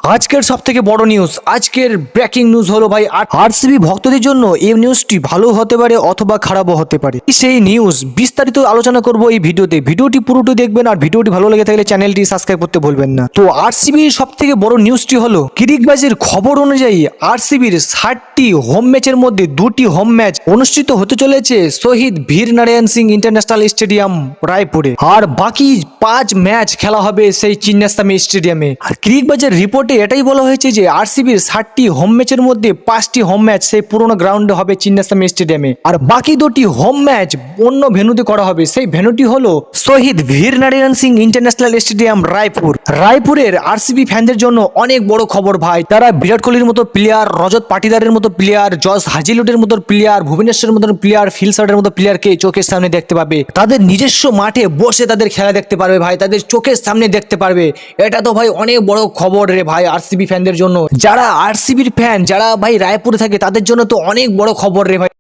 আজকের সব থেকে বড় নিউজ, আজকের ব্রেকিং নিউজ হলো ভাই আরসিবি ভক্তদের জন্য এই নিউজটি ভালো হতে পারে অথবা খারাপও হতে পারে। সেই নিউজ বিস্তারিত আলোচনা করব এই ভিডিওতে। ভিডিওটি পুরোটি দেখবেন আর ভিডিওটি ভালো লেগে থাকলে চ্যানেলটি সাবস্ক্রাইব করতে ভুলবেন না। তো আরসিবির সব থেকে বড় নিউজটি হলো ক্রিকবাজের খবর অনুযায়ী আরসিবির 60টি হোম ম্যাচের মধ্যে 2টি হোম ম্যাচ অনুষ্ঠিত হতে চলেছে শহীদ বীর নারায়ণ সিং ইন্টারন্যাশনাল স্টেডিয়াম রায়পুরে, আর বাকি 5 ম্যাচ খেলা হবে সেই চিন্নাস্বামী স্টেডিয়ামে। আর ক্রিকবাজের রিপোর্টে এটাই বলা হয়েছে যে আরসিবির 60টি হোম ম্যাচের মধ্যে 5টি হোম ম্যাচ সেই পুরোনো গ্রাউন্ডে হবে চিন্নাস্বামী স্টেডিয়ামে, আর বাকি 2টি হোম ম্যাচ অন্য ভেন্যুতে করা হবে। সেই ভেন্যুটি হলো শহীদ বীর নারায়ণ সিং ইন্টারন্যাশনাল স্টেডিয়াম রায়পুর। রায়পুরের আরসিবি ফ্যানদের জন্য অনেক বড় খবর ভাই। তারা বিরাট কোহলির মতো প্লেয়ার, রজত পাটিদারের মতো প্লেয়ার, জস হাজিলুডের মতো প্লেয়ার, ভুবনেশ্বরের মতো প্লেয়ার, ফিলসার্টের মতো প্লেয়ারকে চোখের সামনে দেখতে পাবে। তাদের নিজস্ব মাঠে বসে তাদের খেলা দেখতে পারবে ভাই, তাদের চোখের সামনে দেখতে পারবে। এটা তো ভাই অনেক বড় খবর রে ভাই আরসিবি ফ্যানদের জন্য। যারা আরসিবির ফ্যান, যারা ভাই রায়পুরে থাকে তাদের জন্য তো অনেক বড় খবর রে ভাই।